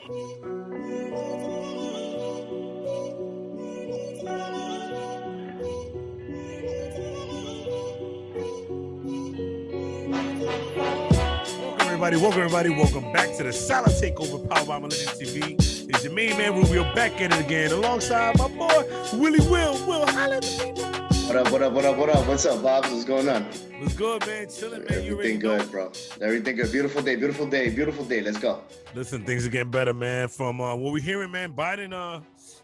Welcome everybody. Welcome back to the Solid Takeover powered by Millennium TV. It's your main man Rubio back at it again, alongside my boy Willie Will. Will, holla at me. What up? What's up, Bob? What's going on? What's good, man? Chilling, man. Everything good, bro. Everything good. Beautiful day. Let's go. Listen, things are getting better, man. From what we're hearing, man, Biden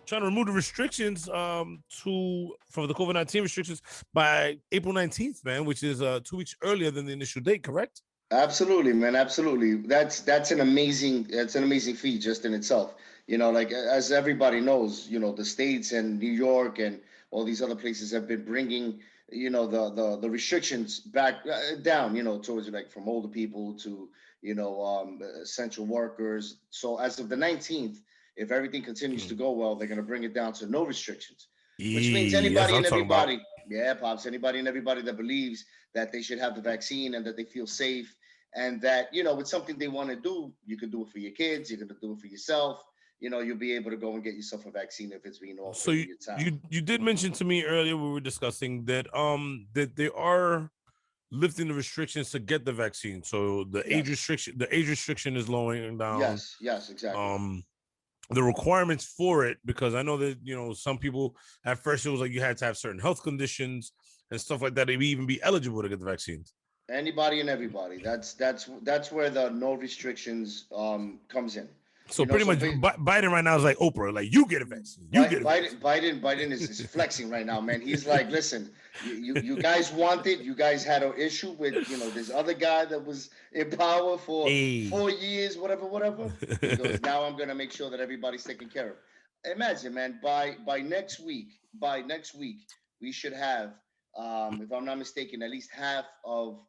trying to remove the restrictions from the COVID-19 restrictions by April 19th, man, which is 2 weeks earlier than the initial date, correct? Absolutely, man. Absolutely. That's an amazing feat just in itself. You know, like as everybody knows, you know, the states and New York and all these other places have been bringing, you know, the restrictions back down, you know, towards like from older people to, you know, essential workers. So as of the 19th, if everything continues to go well, they're going to bring it down to no restrictions, which means anybody and everybody, Pops, anybody and everybody that believes that they should have the vaccine and that they feel safe and that, you know, it's something they want to do. You can do it for your kids. You can do it for yourself. You know, you'll be able to go and get yourself a vaccine if it's being offered. So you did mention to me earlier, we were discussing that that they are lifting the restrictions to get the vaccine. So the age restriction is lowering down. Yes, exactly. The requirements for it, because I know that, you know, some people at first it was like you had to have certain health conditions and stuff like that to even be eligible to get the vaccines. Anybody and everybody. That's where the no restrictions comes in. So pretty much Biden right now is like Oprah, like you get a vaccine. Biden is flexing right now, man. He's like, listen, you guys want it. You guys had an issue with, you know, this other guy that was in power for 4 years, whatever. He goes, now I'm gonna make sure that everybody's taken care of. Imagine, man, by next week, we should have, if I'm not mistaken, at least half of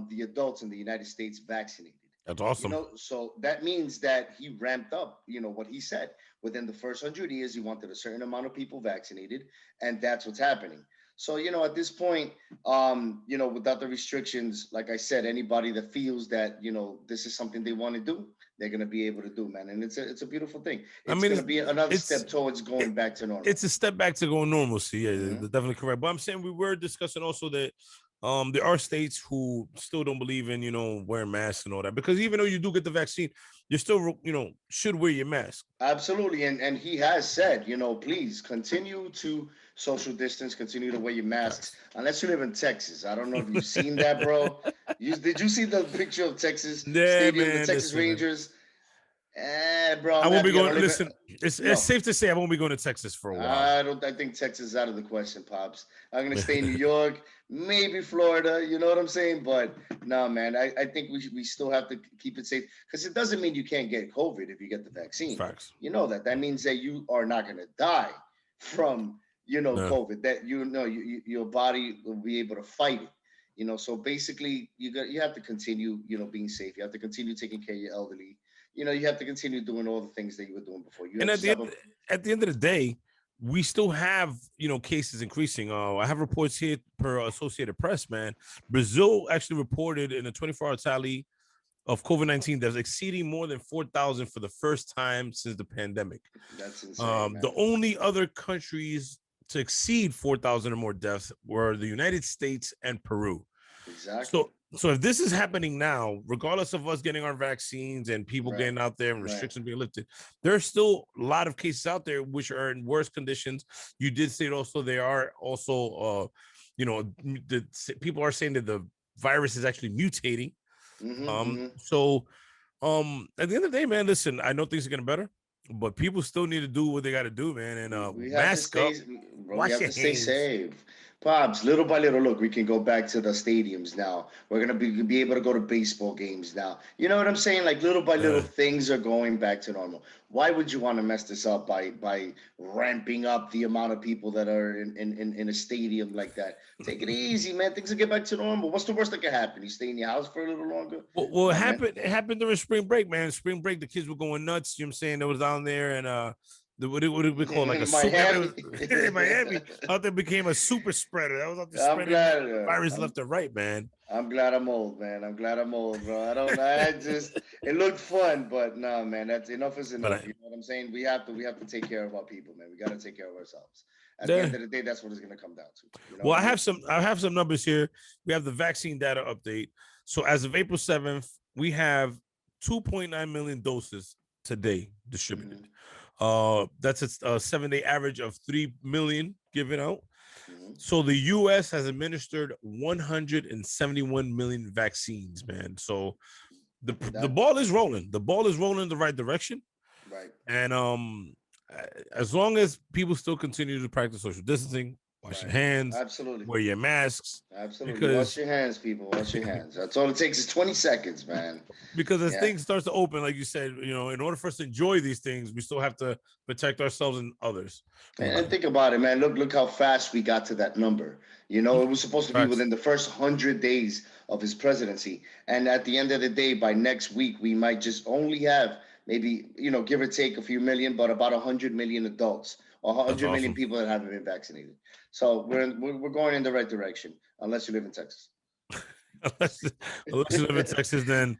the adults in the United States vaccinated. That's awesome. You know, so that means that he ramped up, you know, what he said. Within the first 100 years, he wanted a certain amount of people vaccinated, and that's what's happening. So, you know, at this point, you know, without the restrictions, like I said, anybody that feels that, you know, this is something they want to do, they're going to be able to do, man. And it's a beautiful thing. It's going to be another step towards going back to normal. It's a step back to going normalcy. Yeah, definitely correct. But I'm saying we were discussing also that there are states who still don't believe in, you know, wearing masks and all that, because even though you do get the vaccine, you still, you know, should wear your mask. Absolutely. And he has said, you know, please continue to social distance, continue to wear your masks, unless you live in Texas. I don't know if you've seen that, bro. Did you see the picture of Texas Stadium, man, the Texas Rangers? Bro, I won't be going. Listen, it's safe to say I won't be going to Texas for a while. I think Texas is out of the question, Pops. I'm gonna stay in New York, maybe Florida. You know what I'm saying? But no, man, I think we still have to keep it safe, because it doesn't mean you can't get COVID if you get the vaccine. Facts. You know that means that you are not gonna die from, you know, COVID. That, you know, your body will be able to fight it. You know, so basically you have to continue, you know, being safe. You have to continue taking care of your elderly. You know, you have to continue doing all the things that you were doing before. And at the end of the day, we still have, you know, cases increasing. I have reports here per Associated Press, man. Brazil actually reported in a 24-hour tally of COVID-19 that's exceeding more than 4,000 for the first time since the pandemic. That's insane. The only other countries to exceed 4,000 or more deaths were the United States and Peru. Exactly. So if this is happening now, regardless of us getting our vaccines and people getting out there and restrictions being lifted, there's still a lot of cases out there which are in worse conditions. You did say also they are also, you know, people are saying that the virus is actually mutating. So at the end of the day, man, listen, I know things are getting better, but people still need to do what they got to do, man. And we mask up. We have to stay safe. Pops, little by little, look, we can go back to the stadiums now. We're going to be able to go to baseball games now. You know what I'm saying? Like, little by little, things are going back to normal. Why would you want to mess this up by ramping up the amount of people that are in a stadium like that? Take it easy, man. Things will get back to normal. What's the worst that can happen? You stay in your house for a little longer? Well, it happened during spring break, man. Spring break, the kids were going nuts. You know what I'm saying? They was down there, and what it be called? Like a Miami. super in Miami. Out there became a super spreader. That was out there I'm spreading glad. virus left and right, man. I'm glad I'm old, man. I'm glad I'm old, bro. I just it looked fun, but nah, man, that's enough is enough. You know what I'm saying? We have to take care of our people, man. We got to take care of ourselves. At the end of the day, that's what it's gonna come down to. You know? Well, I have some numbers here. We have the vaccine data update. So as of April 7th, we have 2.9 million doses today distributed. That's a 7-day average of 3 million given out. So the U.S. has administered 171 million vaccines, man. So the ball is rolling. The ball is rolling in the right direction. Right. And as long as people still continue to practice social distancing, wash your hands, absolutely, wear your masks, absolutely, wash your hands, people, wash your hands. That's all it takes is 20 seconds, man. Because as things starts to open, like you said, you know, in order for us to enjoy these things, we still have to protect ourselves and others. And think about it, man. Look how fast we got to that number. You know, it was supposed to be within the first 100 days of his presidency, and at the end of the day, by next week, we might just only have maybe, you know, give or take a few million, but about 100 million adults, 100 million people that haven't been vaccinated. So we're going in the right direction, unless you live in Texas. unless you live in Texas, then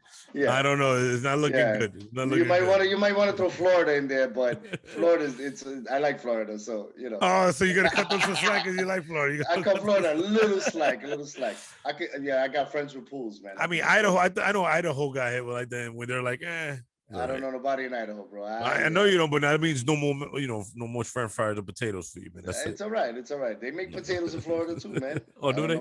I don't know. It's not looking good. It's not looking you might want to throw Florida in there, but Florida's I like Florida, so you know. Oh, so you're gonna cut them some slack because you like Florida. I cut Florida a little slack. I got friends with pools, man. I mean, Idaho. I know Idaho got hit with like that when they're like, I don't know nobody in Idaho, bro. I know you don't, but that means no more, you know, no more French fries or potatoes for you, man. It's all right. It's all right. They make potatoes in Florida too, man. Oh, do they?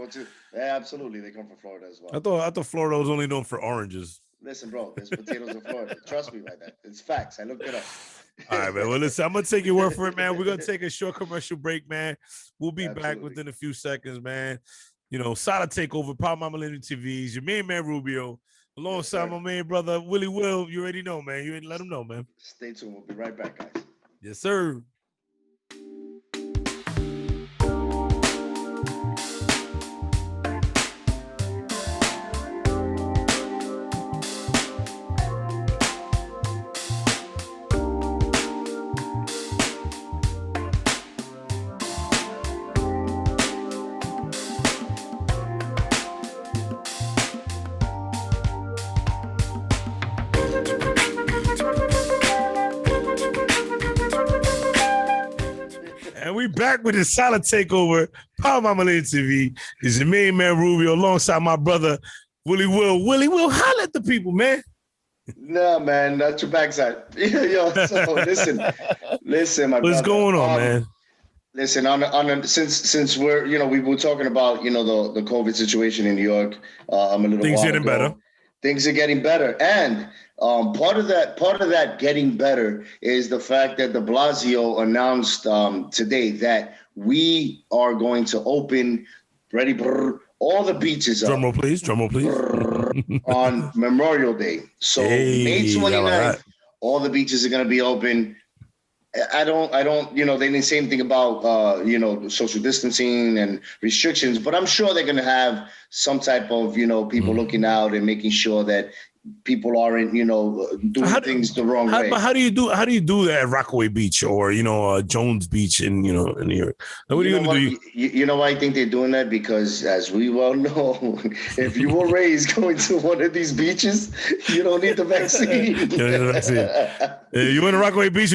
Yeah, absolutely. They come from Florida as well. I thought Florida was only known for oranges. Listen, bro, there's potatoes in Florida. Trust me like that. It's facts. I looked it up. All right, man. Well, listen, I'm gonna take your word for it, man. We're gonna take a short commercial break, man. We'll be back within a few seconds, man. You know, Solid Takeover, Power Mama Living TVs, your main man Rubio. Alongside my main brother, Willie Will. You already know, man. You already let him know, man. Stay tuned. We'll be right back, guys. Yes, sir. And we back with the Solid Takeover, Power Mama Living TV. Is your main man Rubio alongside my brother Willie Will. Willie Will, holler at the people, man. No, man, that's your backside. Yo, so listen, my What's brother. going on, man? Listen, since we're, you know, we were talking about, you know, the COVID situation in New York. I'm a little things getting better. Things are getting better, and part of that getting better is the fact that De Blasio announced today that we are going to open all the beaches up. Drum roll, please. On Memorial Day. So May 29th, all the beaches are going to be open. I don't, you know, they didn't say anything about, you know, social distancing and restrictions, but I'm sure they're going to have some type of, you know, people looking out and making sure that people aren't, you know, doing things the wrong way. But how do you do that at Rockaway Beach or, you know, Jones Beach in New York? What are you going to do? You know why I think they're doing that? Because as we well know, if you were raised going to one of these beaches, you don't need the vaccine. You don't need the vaccine. You went to Rockaway Beach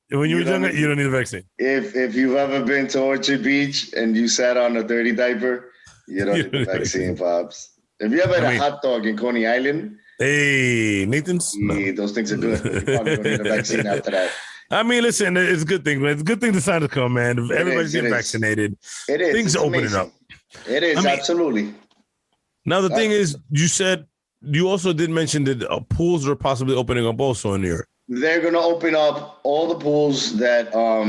when you were younger, you don't need the vaccine. If you've ever been to Orchard Beach and you sat on a dirty diaper, you don't need the vaccine, Pops. If you ever had a hot dog in Coney Island, hey, Nathan's? Yeah, those things are good. You probably don't need a vaccine after that. I mean, listen, it's a good thing, man. It's a good thing the sign to come, man. If everybody's getting vaccinated, things are opening up. It is, absolutely. Now, the thing is, you also did mention that pools are possibly opening up also in New York. They're going to open up all the pools that all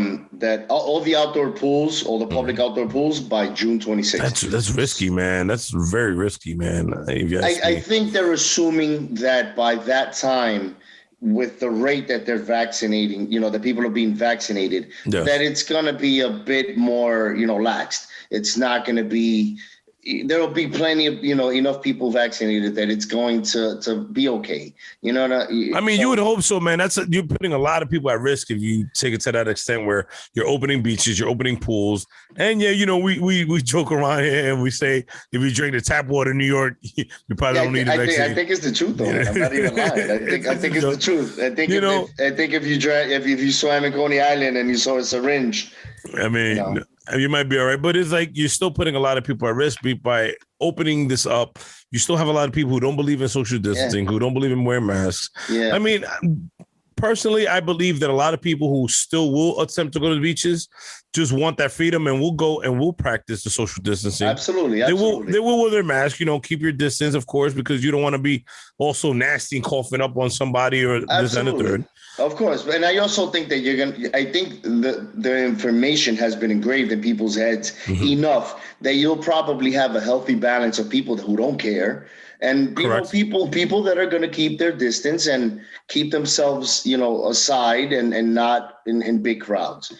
the outdoor pools, all the public outdoor pools by June 26th. That's risky, man. That's very risky, man. I think they're assuming that by that time, with the rate that they're vaccinating, you know, the people are being vaccinated, that it's going to be a bit more, you know, laxed. It's not going to be, there will be plenty of, enough people vaccinated that it's going to be okay. You know what I mean, you would hope so, man. You're putting a lot of people at risk if you take it to that extent where you're opening beaches, you're opening pools. And yeah, we joke around here and we say if you drink the tap water in New York, you probably don't need a vaccine. I think it's the truth, though. Man. I'm not even lying. I think it's the truth. I think if you swam in Coney Island and you saw a syringe, I mean, you might be all right, but it's like you're still putting a lot of people at risk by opening this up. You still have a lot of people who don't believe in social distancing, who don't believe in wearing masks. Yeah. I mean, personally, I believe that a lot of people who still will attempt to go to the beaches just want that freedom and will go and will practice the social distancing. Absolutely. They will wear their mask, keep your distance, of course, because you don't want to be also nasty and coughing up on somebody or this and the third. Of course. And I also think that I think the information has been engraved in people's heads enough that you'll probably have a healthy balance of people who don't care. And people that are going to keep their distance and keep themselves, aside and not in big crowds.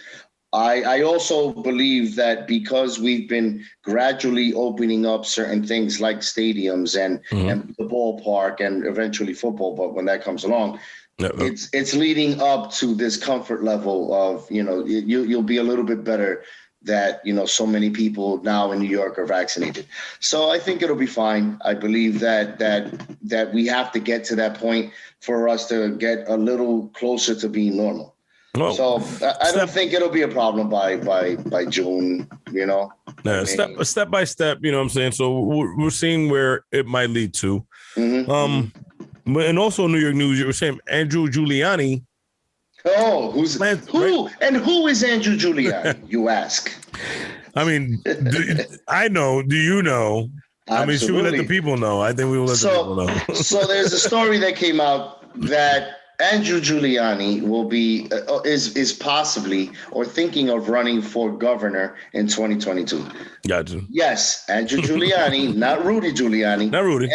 I also believe that because we've been gradually opening up certain things like stadiums and the ballpark and eventually football, but when that comes along, it's leading up to this comfort level of, you'll be a little bit better that, so many people now in New York are vaccinated. So I think it'll be fine. I believe that we have to get to that point for us to get a little closer to being normal. Oh, so I don't think it'll be a problem by June, Yeah, step by step, you know what I'm saying? So we're seeing where it might lead to. And also New York news, you were saying Andrew Giuliani. Oh, who is Andrew Giuliani, you ask? I mean, I know. Do you know? Absolutely. I mean, should we let the people know? I think we will let the people know. So there's a story that came out that Andrew Giuliani is possibly or thinking of running for governor in 2022. Gotcha. Yes, Andrew Giuliani, not Rudy Giuliani. Not Rudy.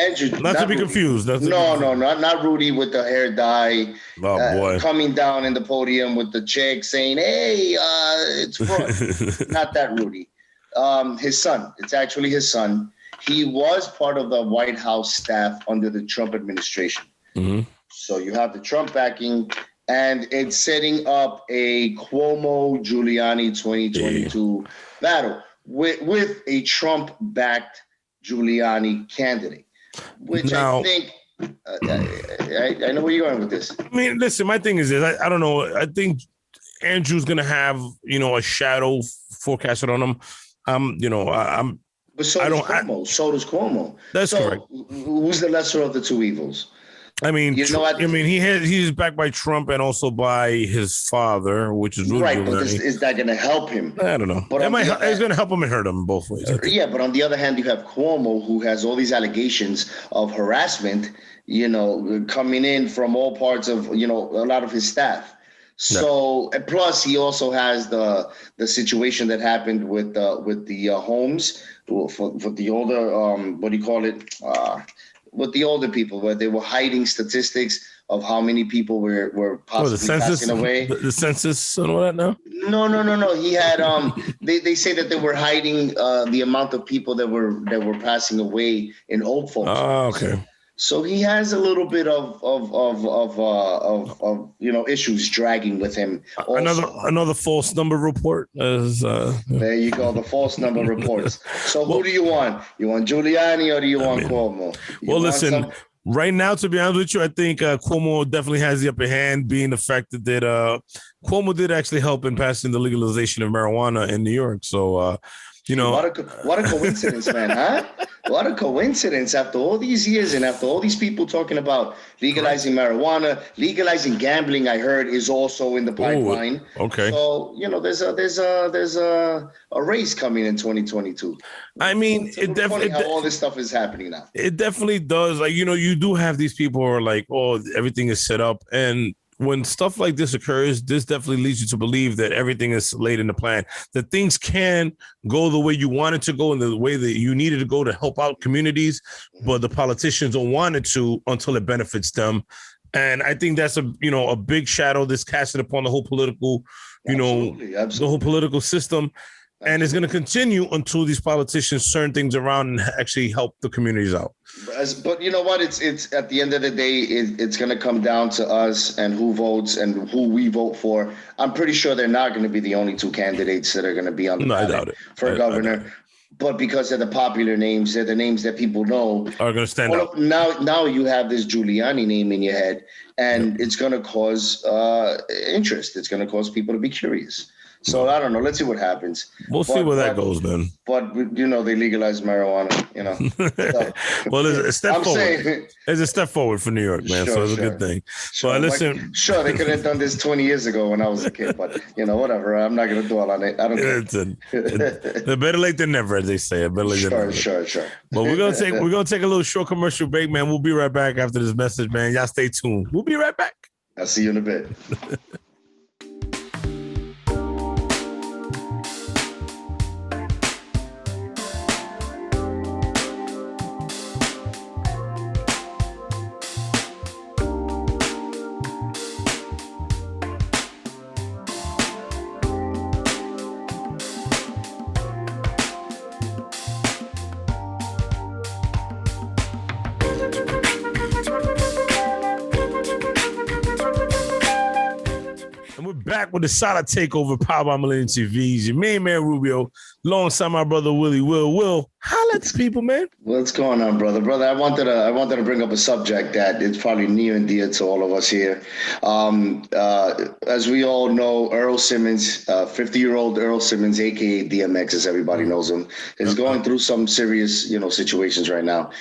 Not to be confused. Not Rudy with the hair dye. Oh boy. Coming down in the podium with the chick saying, "Hey, it's fraud." Not that Rudy. His son. It's actually his son. He was part of the White House staff under the Trump administration. So you have the Trump backing, and it's setting up a Cuomo-Giuliani 2022 battle with a Trump-backed Giuliani candidate, which now, I think I know where you're going with this. I mean, listen, my thing is this. I don't know. I think Andrew's going to have, a shadow forecasted on him. But so does Cuomo. That's correct. Who's the lesser of the two evils? I mean, he's backed by Trump and also by his father, which is Rudy right. But is that going to help him? I don't know. But it's going to help him and hurt him both ways. Yeah, but on the other hand, you have Cuomo, who has all these allegations of harassment, coming in from all parts of, a lot of his staff. So plus he also has the situation that happened with the homes for the older what do you call it? With the older people, where they were hiding statistics of how many people were possibly passing away. The census and all that now? No. He had they say that they were hiding the amount of people that were passing away in old folks. Oh, okay. So he has a little bit of issues dragging with him. Also. Another false number report. There you go, the false number reports. So who do you want? You want Giuliani or do you want Cuomo? Listen. Right now, to be honest with you, I think Cuomo definitely has the upper hand, being the fact that Cuomo did actually help in passing the legalization of marijuana in New York. So. What a coincidence, man, huh? What a coincidence after all these years and after all these people talking about legalizing marijuana, legalizing gambling, I heard is also in the pipeline. Ooh, okay. So, there's a race coming in 2022. I mean, it definitely how all this stuff is happening now. It definitely does. Like, you do have these people who are like, oh, everything is set up, and when stuff like this occurs, this definitely leads you to believe that everything is laid in the plan, that things can go the way you want it to go and the way that you needed to go to help out communities, but the politicians don't want it to until it benefits them. And I think that's a big shadow that's casted upon the whole political, Absolutely. the whole political system. And it's going to continue until these politicians turn things around and actually help the communities out. But you know what? It's at the end of the day, it's going to come down to us and who votes and who we vote for. I'm pretty sure they're not going to be the only two candidates that are going to be on the ballot for governor. But because they're the popular names, they're the names that people know are going to stand out. Now you have this Giuliani name in your head, and it's going to cause interest. It's going to cause people to be curious. So I don't know. Let's see what happens. We'll see where that goes, man. But they legalized marijuana. So, well, it's a step forward. It's a step forward for New York, man. So it's a good thing. Sure, listen. They could have done this 20 years ago when I was a kid, but whatever. I'm not gonna dwell on it. I don't care. Better late than never, as they say. Better late than never. Sure. But we're gonna take a little short commercial break, man. We'll be right back after this message, man. Y'all stay tuned. We'll be right back. I'll see you in a bit. Back with the solid takeover, powered by Millennium TVs. Your main man Rubio, alongside my brother Willie. Will, holla at the people, man. What's going on, brother? I wanted to bring up a subject that is probably near and dear to all of us here. As we all know, Earl Simmons, 50-year-old Earl Simmons, aka DMX, as everybody knows him, is going through some serious, situations right now.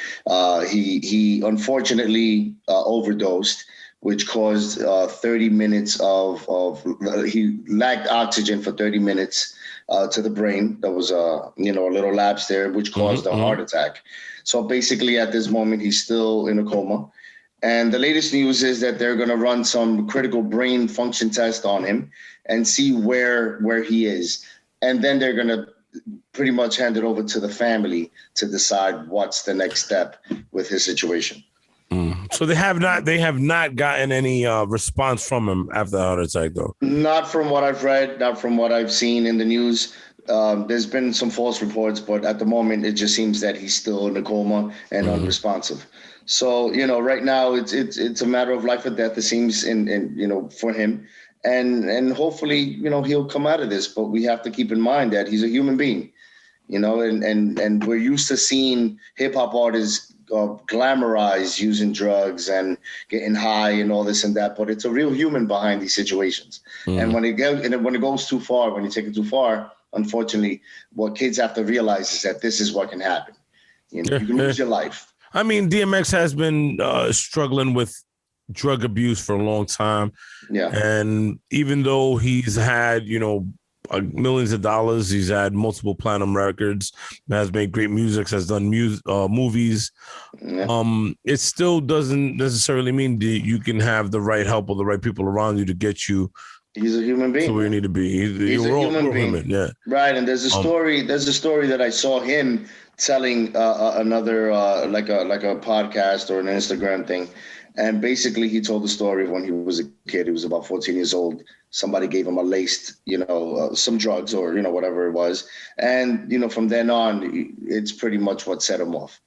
He unfortunately overdosed, which caused 30 minutes he lacked oxygen for 30 minutes to the brain. There was a little lapse there, which caused a heart attack. So basically at this moment, he's still in a coma. And the latest news is that they're going to run some critical brain function test on him and see where he is. And then they're going to pretty much hand it over to the family to decide what's the next step with his situation. So they have not gotten any response from him after the heart attack, though. Not from what I've read, not from what I've seen in the news. There's been some false reports, but at the moment it just seems that he's still in a coma and unresponsive. So right now it's a matter of life or death. It seems, for him, and hopefully he'll come out of this. But we have to keep in mind that he's a human being, and we're used to seeing hip hop artists glamorize using drugs and getting high and all this and that, but it's a real human behind these situations. And when it goes too far, when you take it too far, unfortunately, what kids have to realize is that this is what can happen. You can lose your life. I mean, DMX has been struggling with drug abuse for a long time. Yeah. And even though he's had, millions of dollars, he's had multiple platinum records, has made great music, has done movies. Yeah. It still doesn't necessarily mean that you can have the right help or the right people around you to get you. He's a human being. To where you need to be. He's a human being. Yeah. Right. And there's a story. There's a story that I saw him telling another like a podcast or an Instagram thing. And basically, he told the story of when he was a kid. He was about 14 years old. Somebody gave him a laced, some drugs or, whatever it was. And, from then on, it's pretty much what set him off.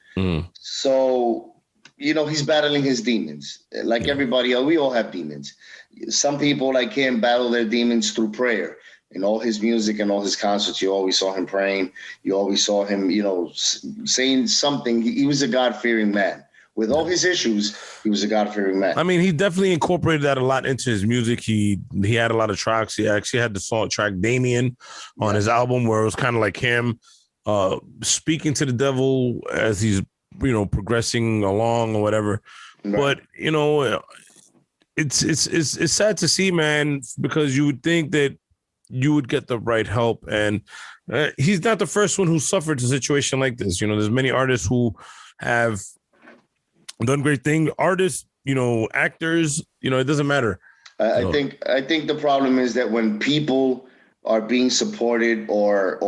So, he's battling his demons. Like everybody else, we all have demons. Some people like him battle their demons through prayer. In all his music and all his concerts, you always saw him praying. You always saw him, saying something. He was a God-fearing man. With all his issues, he was a God-fearing man. I mean, he definitely incorporated that a lot into his music. He had a lot of tracks. He actually had the song track Damien on his album, where it was kind of like him speaking to the devil as he's, progressing along or whatever. Right. But, it's sad to see, man, because you would think that you would get the right help. And he's not the first one who suffered a situation like this. There's many artists who have done great things. Artists, actors, it doesn't matter. I think the problem is that when people are being supported or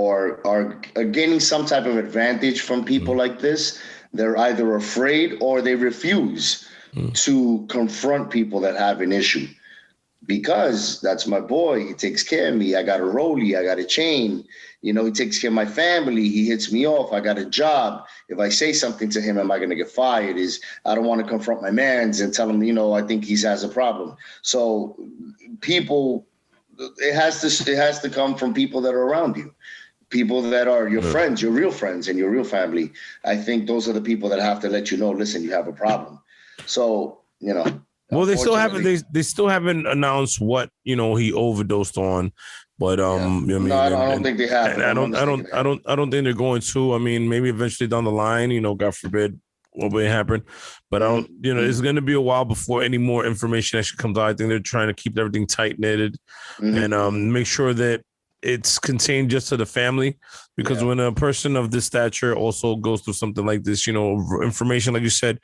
are gaining some type of advantage from people like this, they're either afraid or they refuse to confront people that have an issue. because that's my boy. He takes care of me. I got a rollie. I got a chain. You know, he takes care of my family. He hits me off. I got a job. If I say something to him, am I going to get fired? I don't want to confront my mans and tell him, you know, I think he has a problem. So people, it has to come from people that are around you. People that are your friends, your real friends and your real family. I think those are the people that have to let you know, listen, you have a problem. So, you know. Well, they still haven't announced what, you know, he overdosed on. But yeah. you know what I mean? No, I don't think they have. I don't think they're going to. I mean, maybe eventually down the line, you know, God forbid what may happen. But I don't, you know, it's going to be a while before any more information actually comes out. I think they're trying to keep everything tight knitted and make sure that it's contained just to the family, because when a person of this stature also goes through something like this, you know, information, like you said,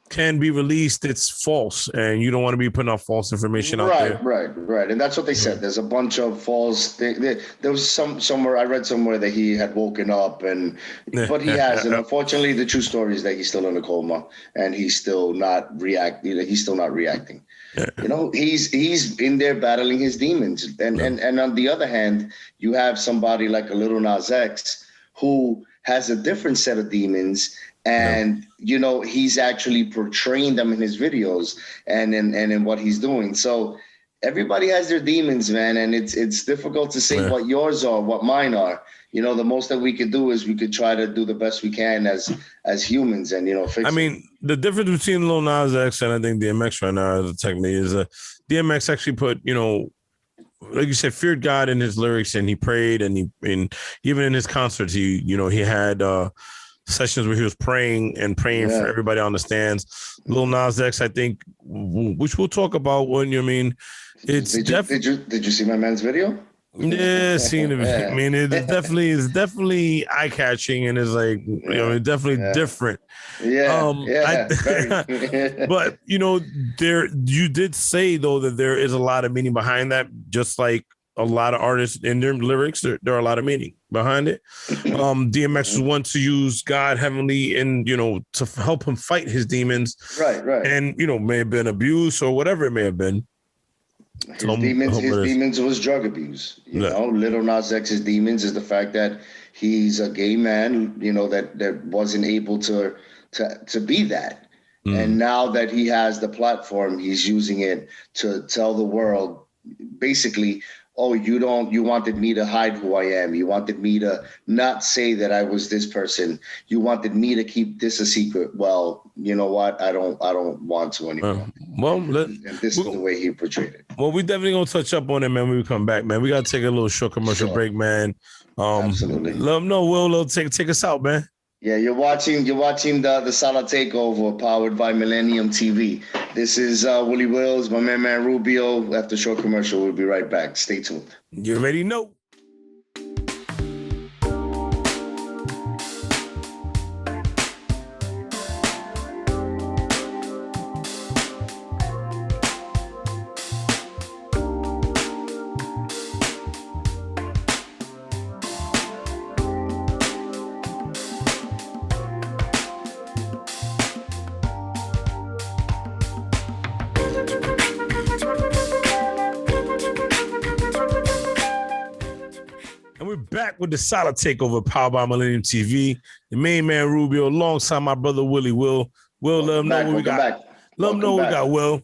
can be released, it's false, and you don't want to be putting out false information out there. Right. And that's what they said. There's a bunch of false. There was somewhere I read somewhere that he had woken up, but he hasn't. Unfortunately, the true story is that he's still in a coma and he's still not reacting. He's still not reacting. You know, he's in there battling his demons, and on the other hand, you have somebody like a Little Nas X who has a different set of demons. And, you know, he's actually portraying them in his videos and in what he's doing. So everybody has their demons, man. And it's difficult to say what yours are, what mine are. You know, the most that we could do is we could try to do the best we can as humans and, you know, fix it. The difference between Lil Nas X and I think DMX right now, technically, is DMX actually put, you know, like you said, feared God in his lyrics, and he prayed, and even in his concerts, he had sessions where he was praying for everybody on the stands. Lil Nas X, I think, which we'll talk about when you mean it's did you see my man's video? Yeah, seeing it. I mean, it's definitely eye catching, and it's like, you know, definitely different. But you know, you did say though that there is a lot of meaning behind that, just like a lot of artists in their lyrics, there are a lot of meaning behind it. DMX was one to use God heavenly and, you know, to help him fight his demons. Right. And, you know, may have been abuse or whatever it may have been. His demons was drug abuse. You know, Little Nas X's demons is the fact that he's a gay man, you know, that wasn't able to be that. And now that he has the platform, he's using it to tell the world, basically, oh, you wanted me to hide who I am. You wanted me to not say that I was this person. You wanted me to keep this a secret. Well, you know what? I don't want to anymore. And this is the way he portrayed it. Well, we definitely gonna touch up on it, man, when we come back, man. We gotta take a little short commercial break, man. Absolutely. Let them know, Will, take us out, man. Yeah, you're watching the Sala Takeover powered by Millennium TV. This is Willie Wills, my man Rubio. After short commercial, we'll be right back. Stay tuned. You already know. Back with the Solid Takeover, powered by Millennium TV. The main man Rubio, alongside my brother Willie. Will let them know what we got. Let them know what we got, Will.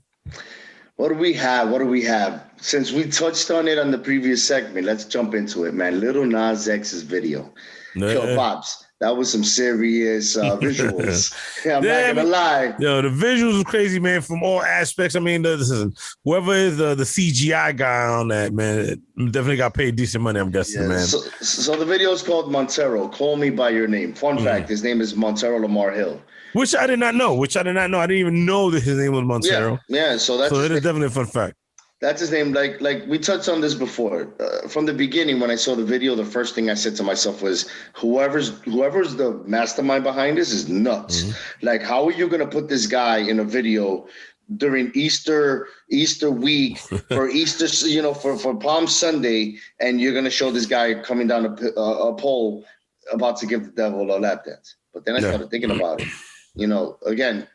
What do we have? Since we touched on it on the previous segment, let's jump into it, man. Little Nas X's video. Yo, Pops, that was some serious visuals. I'm not gonna lie. Yo, the visuals was crazy, man, from all aspects. I mean, whoever is the CGI guy on that, man, definitely got paid decent money, I'm guessing, man. So the video is called Montero, Call Me By Your Name. Fun fact, his name is Montero Lamar Hill. Which I did not know. I didn't even know that his name was Montero. Yeah. So it is definitely a fun fact. That's his name. Like we touched on this before. From the beginning, when I saw the video, the first thing I said to myself was, whoever's the mastermind behind this is nuts. Like, how are you gonna put this guy in a video during Easter week for Easter, you know, for Palm Sunday, and you're gonna show this guy coming down a pole about to give the devil a lap dance? But then I started thinking about it. You know, again,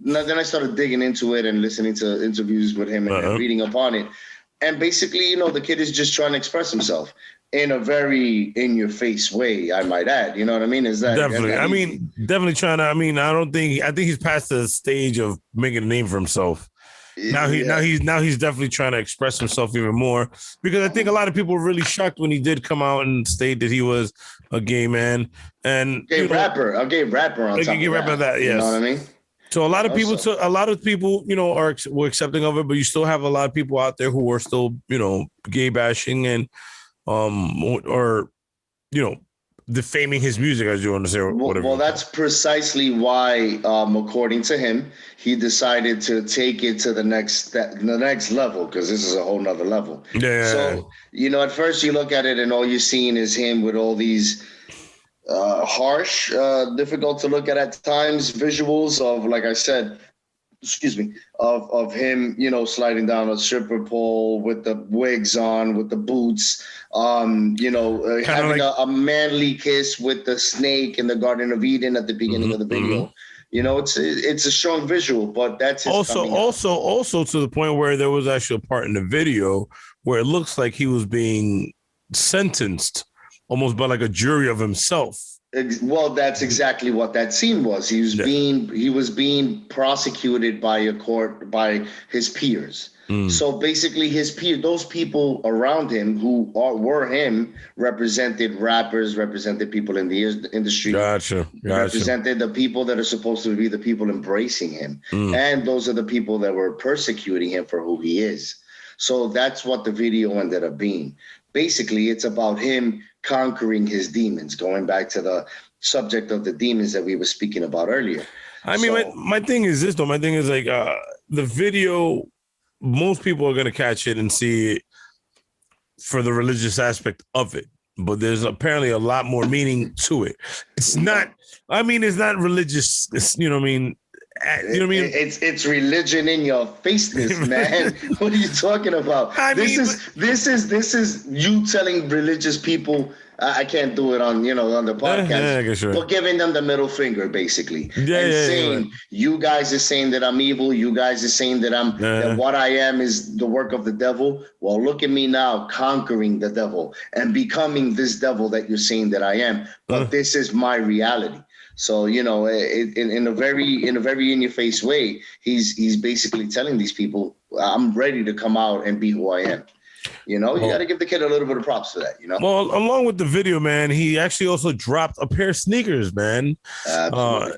then I started digging into it and listening to interviews with him and reading up on it. And basically, the kid is just trying to express himself in a very in-your-face way, I might add. You know what I mean? Definitely. That I easy? mean, definitely trying to. I think he's past the stage of making a name for himself. Yeah. Now he's definitely trying to express himself even more, because I think a lot of people were really shocked when he did come out and state that he was a gay man, and A gay rapper on like a top gay of rapper that. that, You know what I yes. mean? So a lot of people, were accepting of it, but you still have a lot of people out there who are still, gay bashing and or you know defaming his music, as you want to say, or whatever. Well, that's precisely why, according to him, he decided to take it to the next level, because this is a whole nother level. Yeah. So, at first you look at it and all you're seeing is him with all these harsh, difficult to look at times visuals of, like I said, excuse me, of him, sliding down a stripper pole with the wigs on, with the boots, having like, a manly kiss with the snake in the Garden of Eden at the beginning of the video. It's a strong visual, but that's his also to the point where there was actually a part in the video where it looks like he was being sentenced almost by like a jury of himself. Well, that's exactly what that scene was. He was being prosecuted by a court, by his peers. So basically, his peers, those people around him who were him, represented rappers, represented people in the industry. Gotcha. Represented the people that are supposed to be the people embracing him, and those are the people that were persecuting him for who he is. So that's what the video ended up being. Basically, it's about him conquering his demons, going back to the subject of the demons that we were speaking about earlier. I mean, my thing is this, though. My thing is like the video, most people are going to catch it and see it for the religious aspect of it. But there's apparently a lot more meaning to it. It's not religious. It's religion in your faceness, man. What are you talking about? This is you telling religious people. I can't do it on the podcast, sure. but giving them the middle finger, basically, saying you guys are saying that I'm evil. You guys are saying that that what I am is the work of the devil. Well, look at me now, conquering the devil and becoming this devil that you're saying that I am. But this is my reality. So, in a very in your face way, he's basically telling these people, I'm ready to come out and be who I am. You got to give the kid a little bit of props for that, Well, along with the video, man, he actually also dropped a pair of sneakers, man.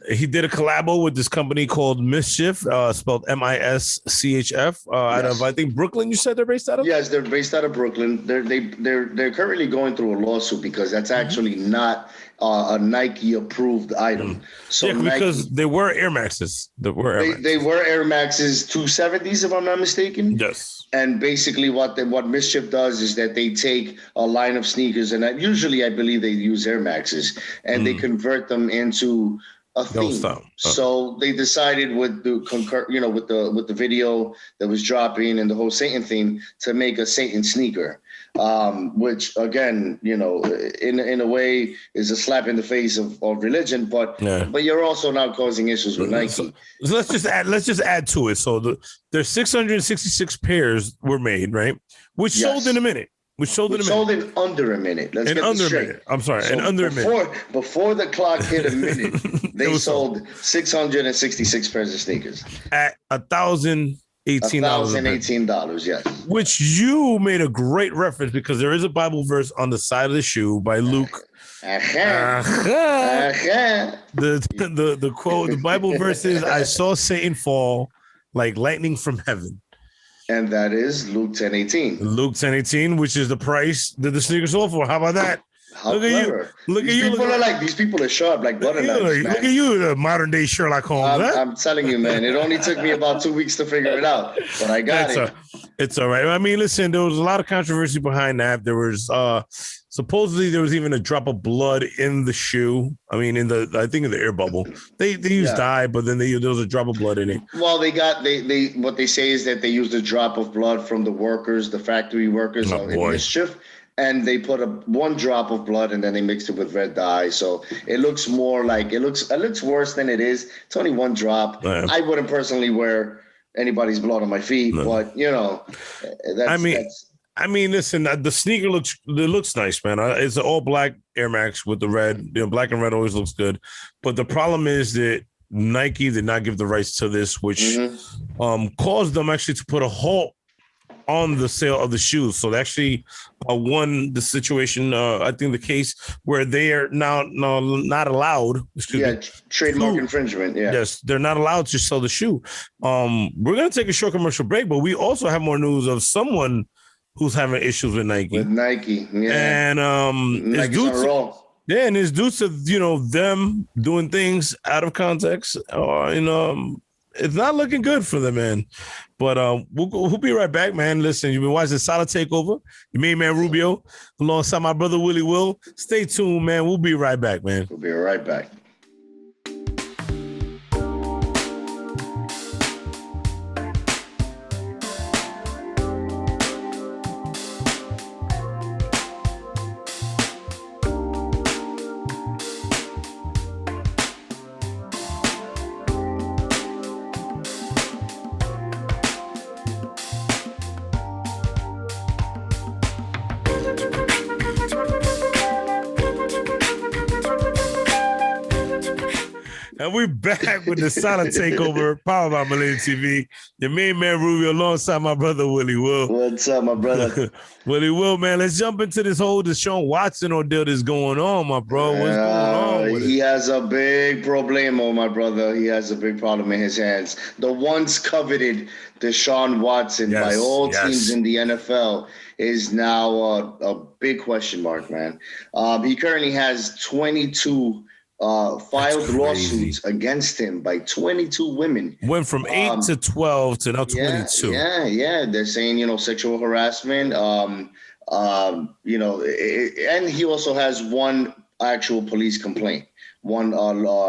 He did a collabo with this company called Mischief, spelled MISCHF, out of, I think, Brooklyn. You said they're based out of? Yes, they're based out of Brooklyn. They're currently going through a lawsuit because that's actually not a Nike approved item. So because they were Air Maxes. They were Air Maxes 270s, if I'm not mistaken. Yes. And basically what Mischief does is that they take a line of sneakers, and usually I believe they use Air Maxes, and they convert them into a theme. So they decided with the video that was dropping and the whole Satan theme to make a Satan sneaker. Which again, in a way is a slap in the face of religion, but you're also now causing issues with Nike. So let's just add to it. So there's 666 pairs were made, right? Which sold in a minute. Sold in under a minute. Let's get this straight. I'm sorry, in under a minute. Before the clock hit a minute, they sold 666 pairs of sneakers at $1,018. $1,018, yes. Which you made a great reference, because there is a Bible verse on the side of the shoe by Luke. The quote, the Bible verse is, "I saw Satan fall like lightning from heaven." And that is Luke 10:18. Luke 10:18, which is the price that the sneakers sold for. How about that? How clever. Look at you. These people are sharp like butter knives, man. Look at you, the modern day Sherlock Holmes. I'm telling you, man. It only took me about 2 weeks to figure it out, but I got it. It's all right. I mean, listen, there was a lot of controversy behind that. There was supposedly there was even a drop of blood in the shoe. I mean, in the air bubble. They used dye, but then there was a drop of blood in it. Well, what they say is that they used a drop of blood from the workers, the factory workers in Mischief. And they put one drop of blood, and then they mixed it with red dye. So it looks more like it looks worse than it is. It's only one drop. I wouldn't personally wear anybody's blood on my feet, No. but you know, that's. I mean, listen, the sneaker looks nice, man. It's an all black Air Max with the red. You know, black and red always looks good. But the problem is that Nike did not give the rights to this, which caused them actually to put a halt on the sale of the shoes. So they actually won the situation. I think the case where they are now not allowed. Trademark infringement. Yeah. Yes, they're not allowed to sell the shoe. We're gonna take a short commercial break, but we also have more news of someone who's having issues with Nike. Yeah. And Nike's on a roll. Yeah, and it's due to them doing things out of context, it's not looking good for them, man. But we'll be right back, man. Listen, you've been watching Solid Takeover. Your main man Rubio, alongside my brother Willie Will. Stay tuned, man. We'll be right back, man. We'll be right back. And we're back with the Solid Takeover, powered by Millennium TV. Your main man Rubio, alongside my brother Willie Will. What's up, my brother? Willie Will, man. Let's jump into this whole Deshaun Watson ordeal that's going on, my bro. What's going on with He has a big problemo, my brother. He has a big problem in his hands. The once coveted Deshaun Watson by all teams in the NFL is now a big question mark, man. He currently has 22 filed lawsuits against him by 22 women. Went from 8 to 12 to now 22. Yeah. They're saying, sexual harassment, and he also has one actual police complaint. One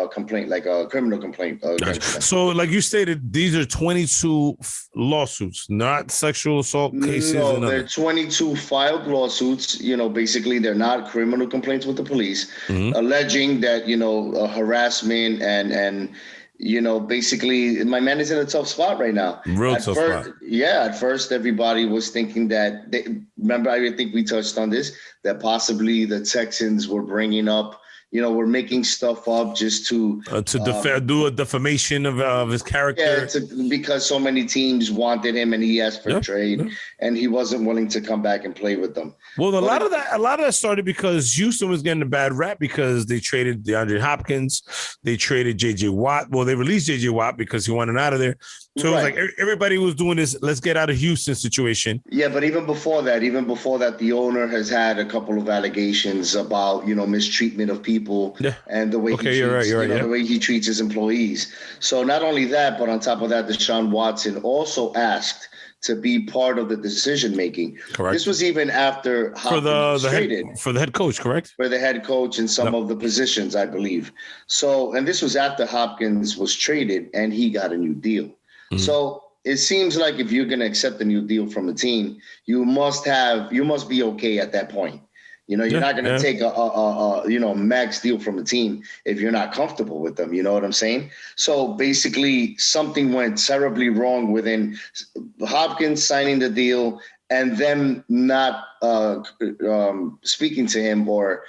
complaint, like a criminal complaint. So, like you stated, these are 22 lawsuits, not sexual assault cases. No, they're 22 filed lawsuits. Basically, they're not criminal complaints with the police, alleging that harassment and basically, my man is in a tough spot right now. Tough spot. Yeah, at first everybody was thinking that. Remember, I think we touched on this, that possibly the Texans were bringing up. We're making stuff up just to do a defamation of his character. Yeah, because so many teams wanted him and he asked for a trade, and he wasn't willing to come back and play with them. Well, a lot of that started because Houston was getting a bad rap because they traded DeAndre Hopkins, they traded J.J. Watt. Well, they released J.J. Watt because he wanted out of there. So it was like everybody was doing this, let's get out of Houston situation. Yeah, but even before that, the owner has had a couple of allegations about, mistreatment of people and the way the way he treats his employees. So not only that, but on top of that, Deshaun Watson also asked to be part of the decision making. Correct. This was even after Hopkins was traded. For the head coach, correct? For the head coach and some of the positions, I believe. So, and this was after Hopkins was traded and he got a new deal. So it seems like if you're going to accept a new deal from a team, you must be okay at that point. You're not going to take a max deal from a team if you're not comfortable with them. You know what I'm saying? So basically something went terribly wrong within Hopkins signing the deal and them not speaking to him or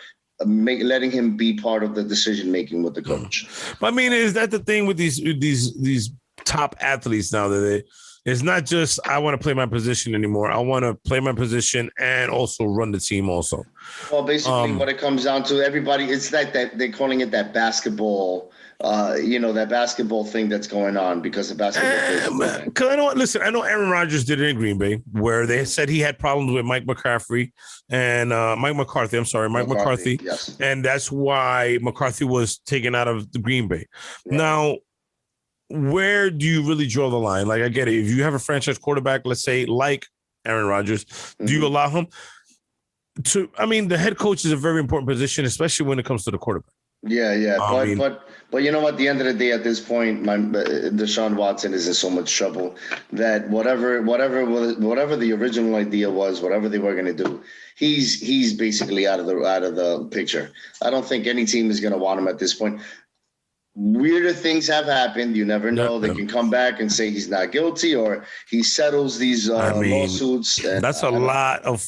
letting him be part of the decision making with the coach. I mean, is that the thing with these top athletes now, that it's not just I want to play my position anymore. I want to play my position and also run the team also. Well, basically what it comes down to, everybody, it's like that they're calling it that basketball, that basketball thing that's going on because of basketball. Because I know Aaron Rodgers did it in Green Bay where they said he had problems with Mike McCarthy. Yes. And that's why McCarthy was taken out of the Green Bay. Right. Now, where do you really draw the line? Like, I get it. If you have a franchise quarterback, let's say like Aaron Rodgers, do you allow him to? I mean, the head coach is a very important position, especially when it comes to the quarterback. Yeah. But you know what? At the end of the day, at this point, Deshaun Watson is in so much trouble that whatever the original idea was, whatever they were going to do, he's basically out of the picture. I don't think any team is going to want him at this point. weirder things have happened. You never Yeah, know. They yeah. can come back and say he's not guilty, or he settles these I mean, lawsuits. And that's a I don't. lot of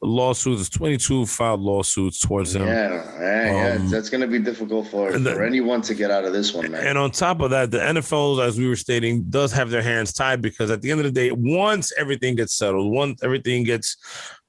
lawsuits. 22 filed lawsuits towards him. Yeah. Um, That's going to be difficult and, for anyone to get out of this one, man. and on top of that, the NFL, as we were stating, does have their hands tied because at the end of the day, once everything gets settled, once everything gets,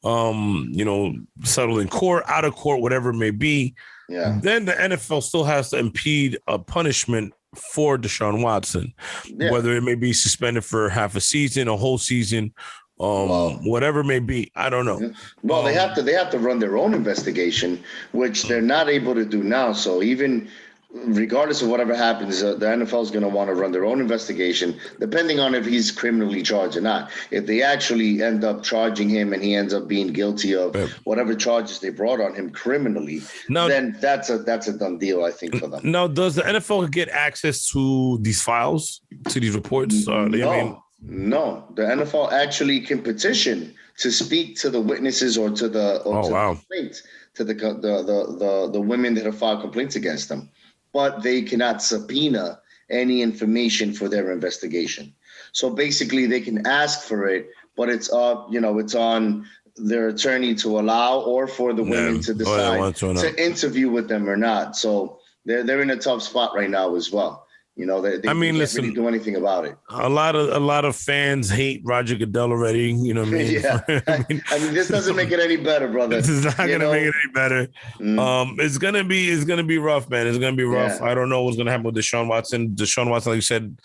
settled in court, out of court, whatever it may be, Yeah. then the NFL still has to impede a punishment for Deshaun Watson, Yeah. whether it may be suspended for half a season, a whole season, Well, whatever it may be. I don't know. well, they have to run their own investigation, which they're not able to do now. So even regardless of whatever happens, the NFL is going to want to run their own investigation, depending on if he's criminally charged or not. If they actually end up charging him and he ends up being guilty of whatever charges they brought on him criminally, then that's a done deal, I think, for them. Now, does the NFL get access to these files, to these reports? No, the NFL actually can petition to speak to the witnesses or to the complaints, to the women that have filed complaints against them, but they cannot subpoena any information for their investigation. So basically, they can ask for it, but it's it's on their attorney to allow or for the women to decide to interview with them or not. So they're in a tough spot right now as well. They can't really do anything about it. A lot of fans hate Roger Goodell already. You know what I mean? Yeah. I mean, this doesn't make it any better, brother. This is not gonna make it any better. It's gonna be rough, man. It's gonna be rough. Yeah. I don't know what's gonna happen with Deshaun Watson. Deshaun Watson, like you said,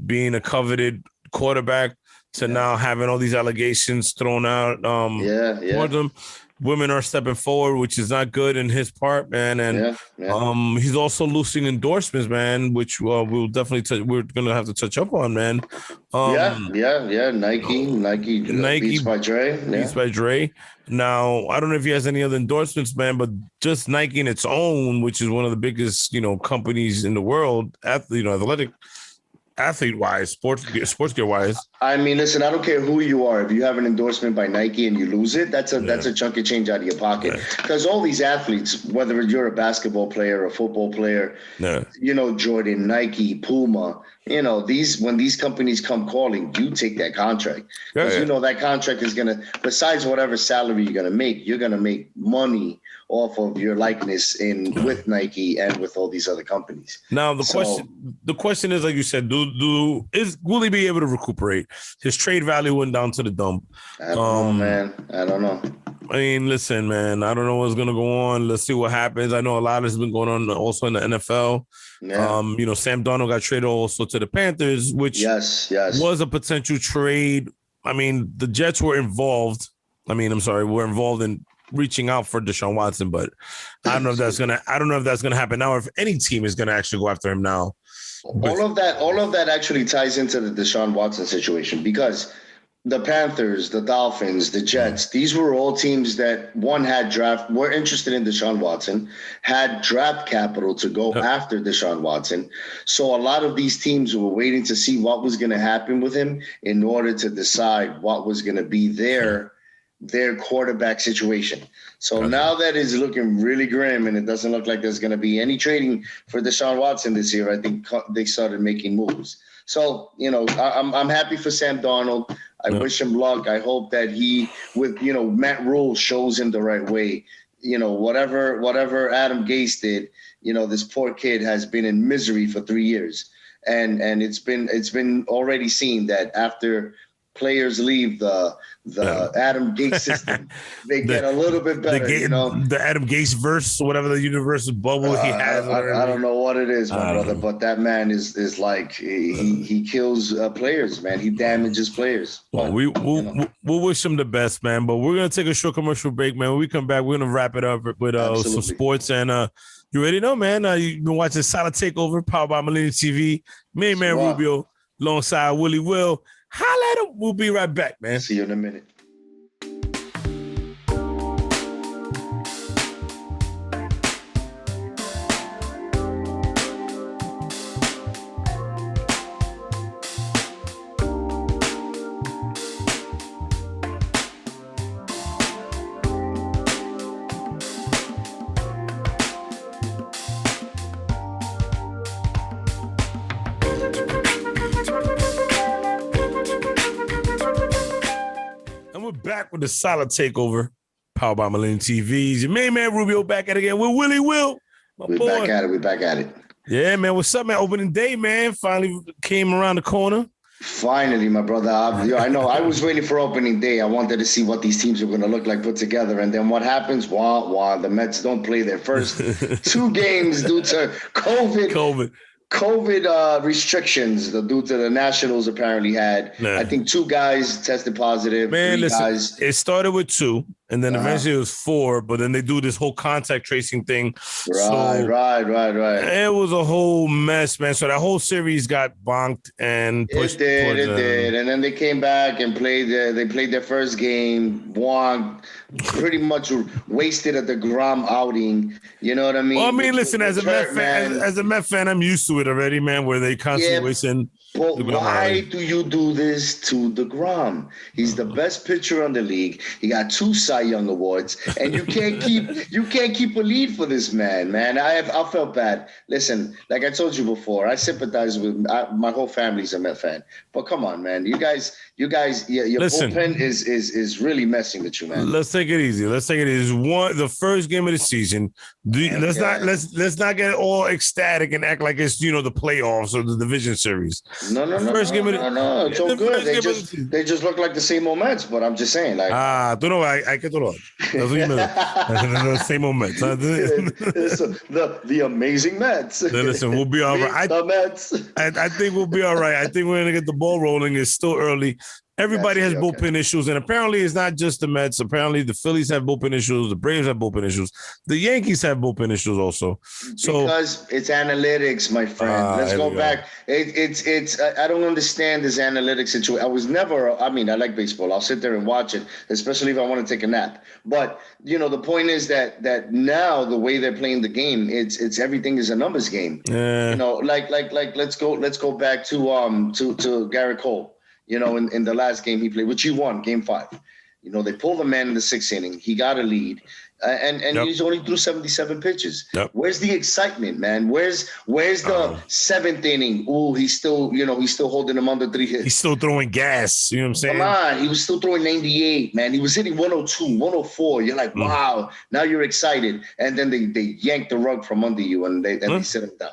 being a coveted quarterback to now having all these allegations thrown out towards him. Women are stepping forward, which is not good in his part, man. And he's also losing endorsements, man, which we'll definitely we're gonna have to touch up on, man. Nike Beats by Dre. Beats by Dre. Now, I don't know if he has any other endorsements, man, but just Nike in its own, which is one of the biggest, companies in the world, athletic. Athlete-wise, sports gear-wise. I mean, listen, I don't care who you are. If you have an endorsement by Nike and you lose it, that's a chunk of change out of your pocket. Because all these athletes, whether you're a basketball player, a football player, Jordan, Nike, Puma, when these companies come calling, you take that contract. Because that contract is going to, besides whatever salary you're going to make money off of your likeness with Nike and with all these other companies. Now the question is, like you said, will he be able to recuperate? His trade value went down to the dump. I don't know, man. I don't know. I mean, listen, man, I don't know what's gonna go on. Let's see what happens. I know a lot has been going on also in the NFL. Yeah. Sam Darnold got traded also to the Panthers, which was a potential trade. I mean, the Jets were involved. Were involved in reaching out for Deshaun Watson, but I don't know if that's gonna happen now, or if any team is gonna actually go after him now. All of that actually ties into the Deshaun Watson situation, because the Panthers, the Dolphins, the Jets, these were all teams that were interested in Deshaun Watson, had draft capital to go after Deshaun Watson. So a lot of these teams were waiting to see what was going to happen with him in order to decide what was going to be their quarterback situation. So now that is looking really grim, and it doesn't look like there's going to be any trading for Deshaun Watson this year. I think they started making moves. So, I'm happy for Sam Darnold. I wish him luck. I hope that he, with, Matt Rule shows him the right way. Whatever Adam Gase did, this poor kid has been in misery for 3 years. And it's been already seen that after players leave the Adam Gase system, they get a little bit better. The Adam Gase verse, whatever the universal bubble he has. I don't know what it is, my brother, but that man is like he kills players, man. He damages players. Well, we'll wish him the best, man. But we're gonna take a short commercial break, man. When we come back, we're gonna wrap it up with some sports and you already know, man. You've been watching Solid Takeover, powered by Millennium TV. Main man Rubio, alongside Willie Will. Holla at him. We'll be right back, man. See you in a minute. back with the solid takeover. Powered by Millennium TVs. Your main man Rubio back at it again with Willie Will. We're back at it. We're back at it. Yeah, man. What's up, man? Opening day, man. Finally came around the corner. Finally, my brother. I know. I was waiting for opening day. I wanted to see what these teams were going to look like put together. And then what happens? The Mets don't play their first 2 games due to COVID restrictions due to the Nationals apparently had. I think 2 guys tested positive. Man, 3 listen, guys. it started with 2, and then eventually it was 4, but then they do this whole contact tracing thing. Right. It was a whole mess, man. So that whole series got bonked and pushed. It did. And then they came back and played. They played their first game, won, pretty much wasted at the Grom outing. You know what I mean? Well, I mean, listen, as a Met fan, I'm used to it already, man. Where they constantly wasting. But why do you do this to DeGrom? He's the best pitcher in the league. He got 2 Cy Young awards, and you can't keep a lead for this man. I felt bad. Listen, like I told you before, I sympathize with my whole family's a Met fan. But come on, man, you guys, your bullpen is really messing with you, man. Let's take it easy. The first game of the season. Let's not get all ecstatic and act like it's the playoffs or the division series. No. It's all good. They just look like the same old Mets, but I'm just saying, like. Tú no vas, hay que tú lo haces. Same old Mets. The amazing Mets. Listen, we'll be all right. The Mets. I think we'll be all right. I think we're gonna get the ball rolling. It's still early. Everybody has bullpen issues, and apparently it's not just the Mets. Apparently the Phillies have bullpen issues, the Braves have bullpen issues, the Yankees have bullpen issues also. So because it's analytics, my friend. Let's go back. It's I don't understand this analytics situation. I like baseball. I'll sit there and watch it, especially if I want to take a nap. But the point is that now the way they're playing the game, it's everything is a numbers game. Like let's go back to Garrett Cole. In the last game he played, which he won, Game 5. They pulled the man in the 6th inning. He got a lead, and he's only threw 77 pitches. Yep. Where's the excitement, man? Where's the 7th inning? Ooh, he's still holding him under 3 hits. He's still throwing gas. You know what I'm saying? Come on, he was still throwing 98, man. He was hitting 102, 104. You're like, wow, now you're excited. And then they yank the rug from under you and they sit him down.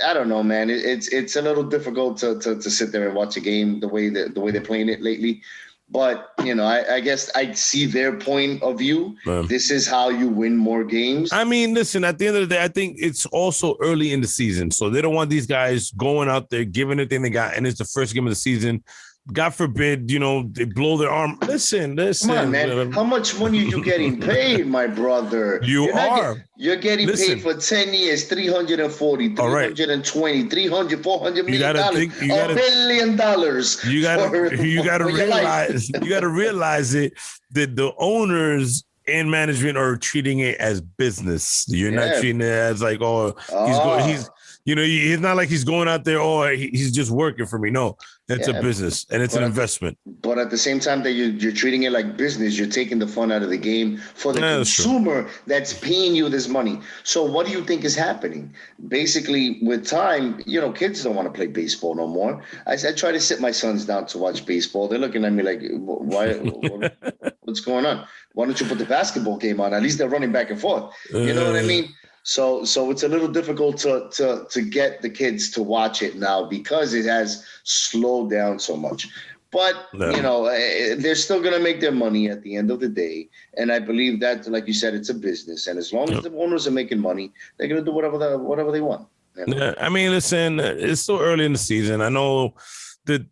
I don't know, man. It's a little difficult to sit there and watch a game the way they're playing it lately. But I guess I see their point of view. This is how you win more games. I mean, listen. At the end of the day, I think it's also early in the season, so they don't want these guys going out there giving everything they got, and it's the first game of the season. God forbid, they blow their arm. Listen. Come on, man. How much money are you getting paid, my brother? You're getting paid for 10 years, 340, 320, 300, 400 million dollars, $1 billion. You gotta realize it that the owners and management are treating it as business. You're not treating it as like, he's not like he's going out there, he's just working for me. No, it's a business and it's an investment. But at the same time that you're treating it like business, you're taking the fun out of the game for the consumer that's paying you this money. So what do you think is happening? Basically, with time, kids don't want to play baseball no more. I try to sit my sons down to watch baseball. They're looking at me like, why? What's going on? Why don't you put the basketball game on? At least they're running back and forth. You know what I mean? So it's a little difficult to get the kids to watch it now because it has slowed down so much. But, they're still going to make their money at the end of the day. And I believe that, like you said, it's a business. And as long as the owners are making money, they're going to do whatever they want. Yeah, I mean, listen, it's still early in the season. I know that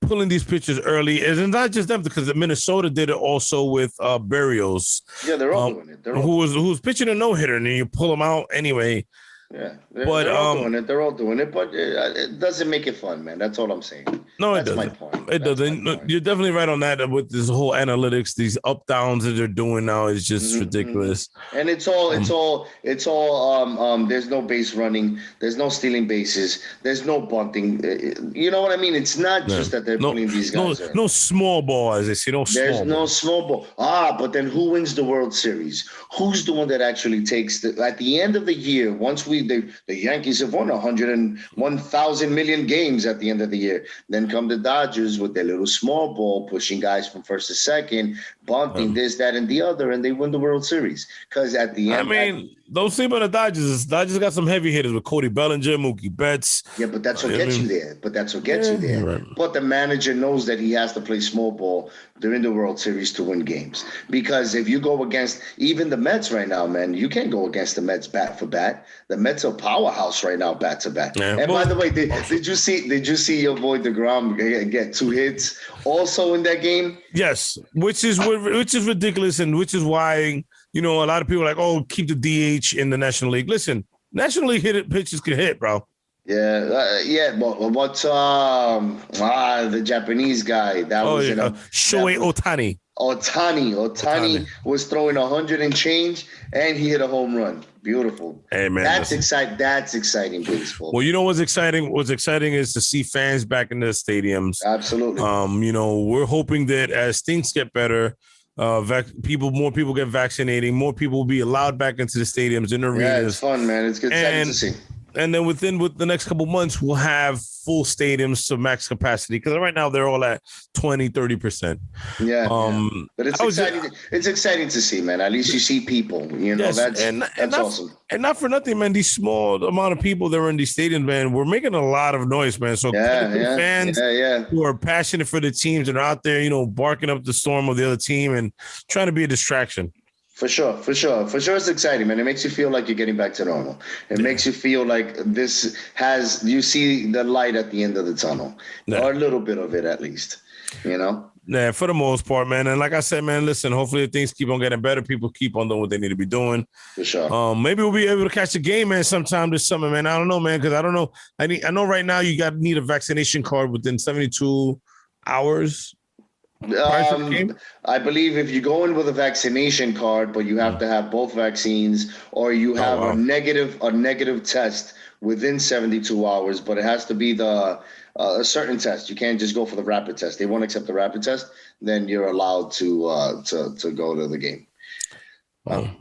pulling these pitchers early, and it's not just them because Minnesota did it also with Berrios. Yeah, they're all doing it. Who was pitching a no-hitter, and then you pull them out anyway. Yeah, they're all doing it. They're all doing it, but it doesn't make it fun, man. That's all I'm saying. No, That's it doesn't. My point. It doesn't. You're definitely right on that. With this whole analytics, these up downs that they're doing now is just ridiculous. And it's all. There's no base running. There's no stealing bases. There's no bunting. You know what I mean? It's not just that they're putting these guys. No small ball, as they say. There's no small ball. But then who wins the World Series? Who's the one that actually takes at the end of the year? Once we the Yankees have won 101,000 million games at the end of the year. Then come the Dodgers with their little small ball, pushing guys from first to second, bunting this, that, and the other, and they win the World Series. Because at the end, I mean, don't sleep on the Dodgers. Dodgers got some heavy hitters with Cody Bellinger, Mookie Betts. Yeah, but that's what gets you there. But that's what gets you there. Right. But the manager knows that he has to play small ball during the World Series to win games. Because if you go against even the Mets right now, man, you can't go against the Mets bat for bat. The Mets are powerhouse right now, bat to bat. Yeah, and by the way, did you see your boy DeGrom get 2 hits also in that game? Yes, which is ridiculous, and which is why a lot of people are like, oh, keep the DH in the National League. Listen, National League pitchers can hit, bro. Yeah, but what's the Japanese guy that was Shohei Ohtani. Ohtani was throwing 100 and change, and he hit a home run. Beautiful. Hey, man, that's exciting. That's exciting baseball. Well, what's exciting? What's exciting is to see fans back in the stadiums. Absolutely. We're hoping that as things get better, more people get vaccinated, more people will be allowed back into the stadiums and arenas. Yeah, it's fun, man. It's good to see. And then with the next couple months, we'll have full stadiums to max capacity, because right now they're all at 20-30%. Yeah. But it's exciting. It's exciting to see, man. At least you see people. Yes, that's awesome. And not for nothing, man. These small amount of people that are in these stadiums, man, we're making a lot of noise, man. So fans who are passionate for the teams and are out there, barking up the storm of the other team and trying to be a distraction. For sure. It's exciting, man. It makes you feel like you're getting back to normal. It makes you feel like you see the light at the end of the tunnel, or a little bit of it at least, Yeah, for the most part, man. And like I said, man, listen, hopefully things keep on getting better. People keep on doing what they need to be doing. For sure. Maybe we'll be able to catch a game, man, sometime this summer, man. I don't know, man, because I don't know. I know right now you need a vaccination card within 72 hours. I believe if you go in with a vaccination card, but you have to have both vaccines, or you have a negative test within 72 hours, but it has to be a certain test. You can't just go for the rapid test. They won't accept the rapid test. Then you're allowed to go to the game.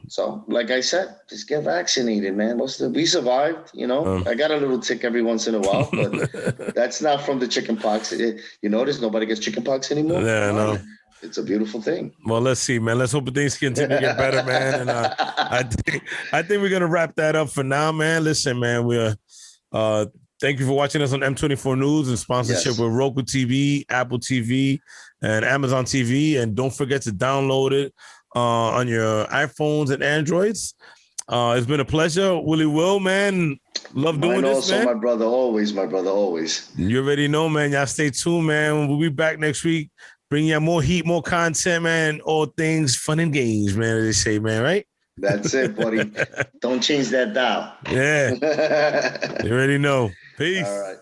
So, like I said, just get vaccinated, man. We survived, I got a little tick every once in a while, but that's not from the chicken pox. You notice nobody gets chicken pox anymore? Yeah, no. It's a beautiful thing. Well, let's see, man. Let's hope things continue to get better, man. And I think we're gonna wrap that up for now, man. Listen, man, thank you for watching us on M24 News in sponsorship with Roku TV, Apple TV, and Amazon TV. And don't forget to download it on your iPhones and Androids. It's been a pleasure, Willie Will, man. Love doing this, man. My brother, always. You already know, man. Y'all stay tuned, man. We'll be back next week. Bring you more heat, more content, man. All things fun and games, man, as they say, man, right? That's it, buddy. Don't change that dial. Yeah. You already know. Peace. All right.